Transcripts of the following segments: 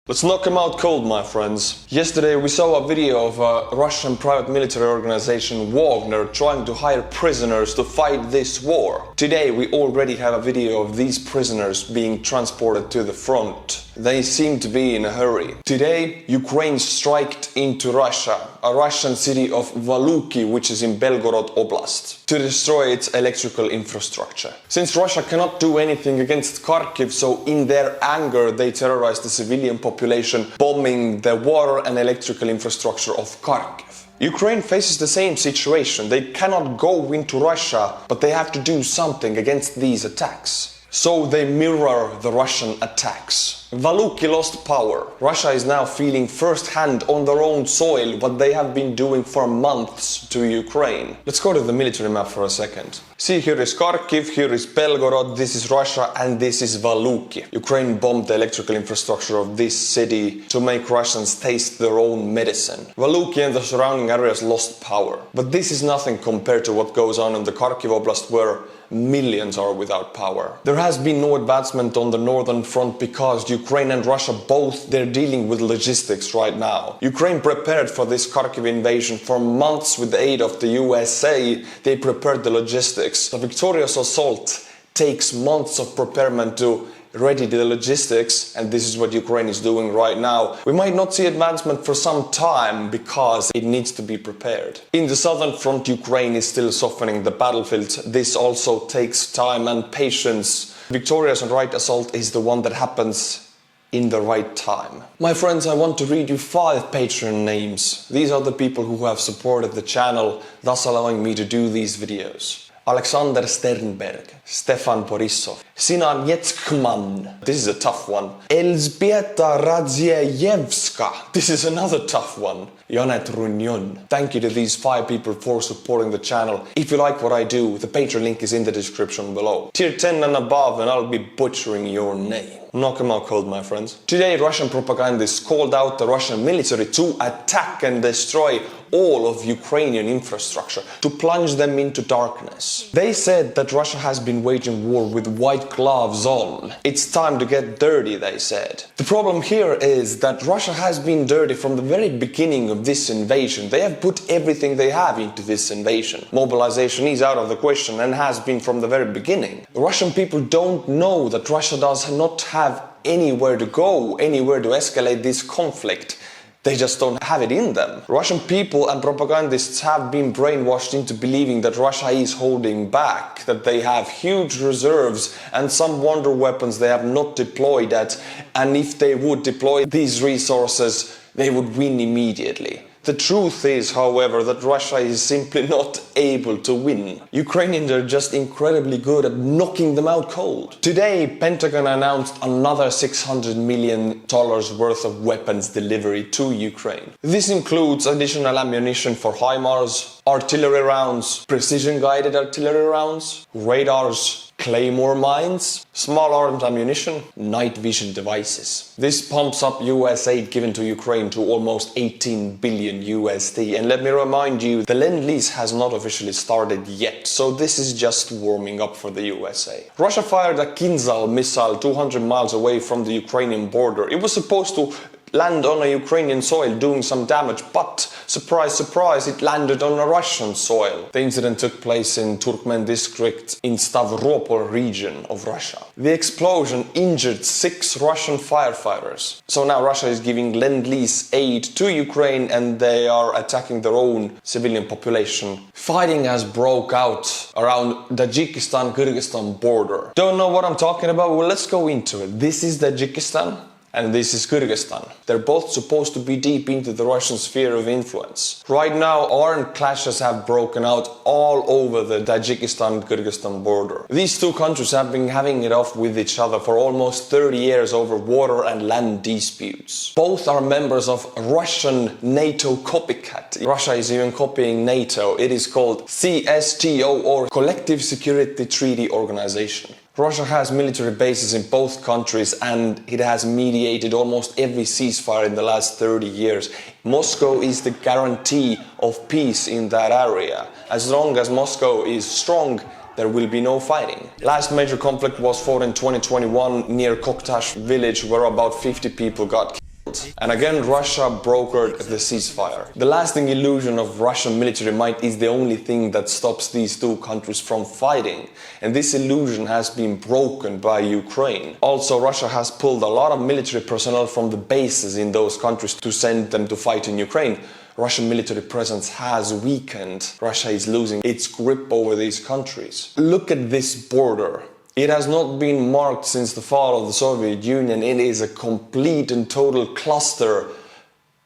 Let's knock them out cold, my friends. Yesterday we saw a video of a Russian private military organization, Wagner, trying to hire prisoners to fight this war. Today we already have a video of these prisoners being transported to the front. They seem to be in a hurry. Today, Ukraine striked into Russia, a Russian city of Valuki, which is in Belgorod Oblast, to destroy its electrical infrastructure. Since Russia cannot do anything against Kharkiv, so in their anger they terrorize the civilian population, bombing the water and electrical infrastructure of Kharkiv. Ukraine faces the same situation. They cannot go into Russia, but they have to do something against these attacks. So they mirror the Russian attacks. Valuki lost power. Russia is now feeling firsthand on their own soil what they have been doing for months to Ukraine. Let's go to the military map for a second. See, here is Kharkiv, here is Belgorod, this is Russia, and this is Valuki. Ukraine bombed the electrical infrastructure of this city to make Russians taste their own medicine. Valuki and the surrounding areas lost power. But this is nothing compared to what goes on in the Kharkiv Oblast, where millions are without power. There has been no advancement on the northern front because Ukraine and Russia both, they're dealing with logistics right now. Ukraine prepared for this Kharkiv invasion for months with the aid of the USA. They prepared the logistics. The victorious assault takes months of preparation to ready the logistics, and this is what Ukraine is doing right now. We might not see advancement for some time because it needs to be prepared. In the southern front, Ukraine is still softening the battlefield. This also takes time and patience. Victorious and right assault is the one that happens in the right time. My friends, I want to read you 5 patron names. These are the people who have supported the channel, thus allowing me to do these videos. Alexander Sternberg, Stefan Borisov, Sinan Yetkman, this is a tough one. Elzbieta Radziejewska, this is another tough one. Janet Runyon. Thank you to these 5 people for supporting the channel. If you like what I do, the Patreon link is in the description below. Tier 10 and above, and I'll be butchering your name. Knock them out cold, my friends. Today, Russian propagandists called out the Russian military to attack and destroy all of Ukrainian infrastructure, to plunge them into darkness. They said that Russia has been waging war with white gloves on. It's time to get dirty, they said. The problem here is that Russia has been dirty from the very beginning of this invasion. They have put everything they have into this invasion. Mobilization is out of the question and has been from the very beginning. The Russian people don't know that Russia does not have anywhere to go, anywhere to escalate this conflict. They just don't have it in them. Russian people and propagandists have been brainwashed into believing that Russia is holding back, that they have huge reserves and some wonder weapons they have not deployed yet, and if they would deploy these resources, they would win immediately. The truth is, however, that Russia is simply not able to win. Ukrainians are just incredibly good at knocking them out cold. Today, Pentagon announced another $600 million worth of weapons delivery to Ukraine. This includes additional ammunition for HIMARS, artillery rounds, precision-guided artillery rounds, radars, claymore mines, small arms ammunition, night vision devices. This pumps up US aid given to Ukraine to almost 18 billion USD. And let me remind you, the Lend-Lease has not officially started yet, so this is just warming up for the USA. Russia fired a Kinzhal missile 200 miles away from the Ukrainian border. It was supposed to land on a Ukrainian soil doing some damage, but surprise, surprise, it landed on a Russian soil. The incident took place in Turkmen district in Stavropol region of Russia. The explosion injured 6 Russian firefighters. So now Russia is giving Lend-Lease aid to Ukraine and they are attacking their own civilian population. Fighting has broke out around Tajikistan-Kyrgyzstan border. Don't know what I'm talking about? Well, let's go into it. This is Tajikistan. And this is Kyrgyzstan. They're both supposed to be deep into the Russian sphere of influence. Right now, armed clashes have broken out all over the Tajikistan-Kyrgyzstan border. These two countries have been having it off with each other for almost 30 years over water and land disputes. Both are members of Russian NATO copycat. Russia is even copying NATO. It is called CSTO, or Collective Security Treaty Organization. Russia has military bases in both countries and it has mediated almost every ceasefire in the last 30 years. Moscow is the guarantee of peace in that area. As long as Moscow is strong, there will be no fighting. Last major conflict was fought in 2021 near Koktash village, where about 50 people got killed. And again, Russia brokered the ceasefire. The lasting illusion of Russian military might is the only thing that stops these two countries from fighting. And this illusion has been broken by Ukraine. Also, Russia has pulled a lot of military personnel from the bases in those countries to send them to fight in Ukraine. Russian military presence has weakened. Russia is losing its grip over these countries. Look at this border. It has not been marked since the fall of the Soviet Union. It is a complete and total cluster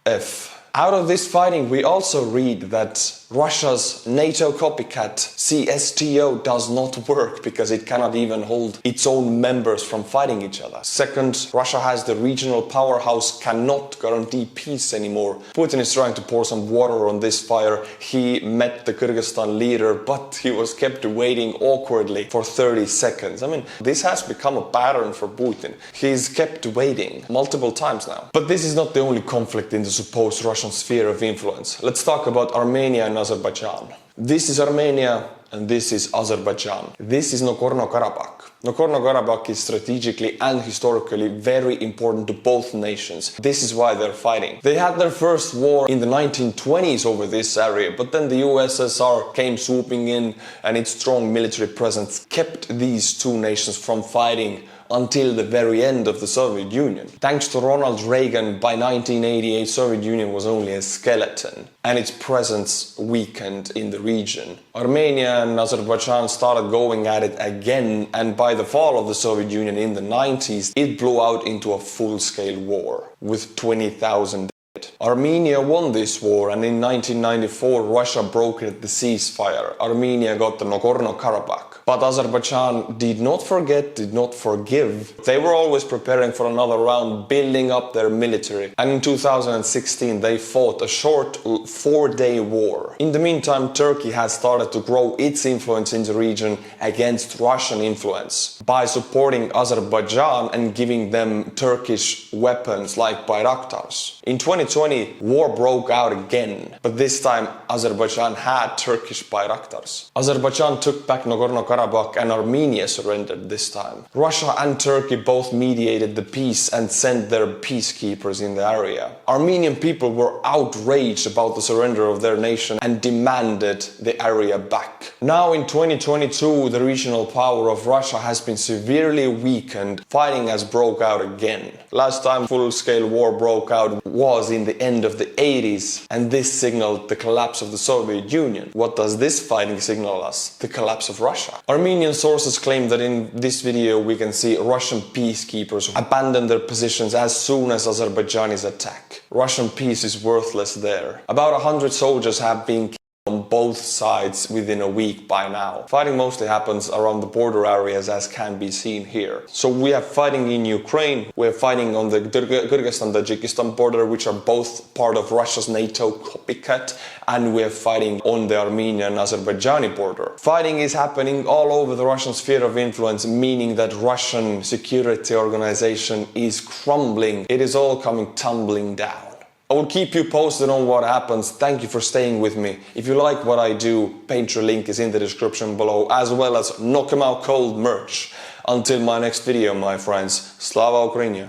F. Out of this fighting, we also read that Russia's NATO copycat CSTO does not work because it cannot even hold its own members from fighting each other. Second, Russia has the regional powerhouse cannot guarantee peace anymore. Putin is trying to pour some water on this fire. He met the Kyrgyzstan leader, but he was kept waiting awkwardly for 30 seconds. I mean, this has become a pattern for Putin. He's kept waiting multiple times now. But this is not the only conflict in the supposed Russian sphere of influence. Let's talk about Armenia and Azerbaijan. This is Armenia and this is Azerbaijan. This is Nagorno-Karabakh. Nagorno-Karabakh is strategically and historically very important to both nations. This is why they're fighting. They had their first war in the 1920s over this area, but then the USSR came swooping in and its strong military presence kept these two nations from fighting until the very end of the Soviet Union. Thanks to Ronald Reagan, by 1988, Soviet Union was only a skeleton and its presence weakened in the region. Armenia and Azerbaijan started going at it again, and by the fall of the Soviet Union in the 90s, it blew out into a full-scale war with 20,000 dead. Armenia won this war, and in 1994 Russia brokered the ceasefire. Armenia got the Nagorno-Karabakh. But Azerbaijan did not forget, did not forgive. They were always preparing for another round, building up their military. And in 2016 they fought a short 4-day war. In the meantime, Turkey has started to grow its influence in the region against Russian influence by supporting Azerbaijan and giving them Turkish weapons like Bayraktars. In 2020, war broke out again, but this time Azerbaijan had Turkish Bayraktars. Azerbaijan took back Nagorno-Karabakh and Armenia surrendered this time. Russia and Turkey both mediated the peace and sent their peacekeepers in the area. Armenian people were outraged about the surrender of their nation and demanded the area back. Now in 2022, the regional power of Russia has been severely weakened. Fighting has broke out again. Last time full-scale war broke out was in the end of the 80s, and this signaled the collapse of the Soviet Union. What does this fighting signal us? The collapse of Russia. Armenian sources claim that in this video we can see Russian peacekeepers abandon their positions as soon as Azerbaijan is attacked. Russian peace is worthless there. About 100 soldiers have been killed on both sides within a week by now. Fighting mostly happens around the border areas, as can be seen here. So we have fighting in Ukraine, we're fighting on the Kyrgyzstan and Tajikistan border, which are both part of Russia's NATO copycat, and we're fighting on the Armenian and Azerbaijani border. Fighting is happening all over the Russian sphere of influence, meaning that Russian security organization is crumbling. It is all coming tumbling down. I will keep you posted on what happens. Thank you for staying with me. If you like what I do, Patreon link is in the description below, as well as Knock 'em Out Cold merch. Until my next video, my friends, Slava Ukraini.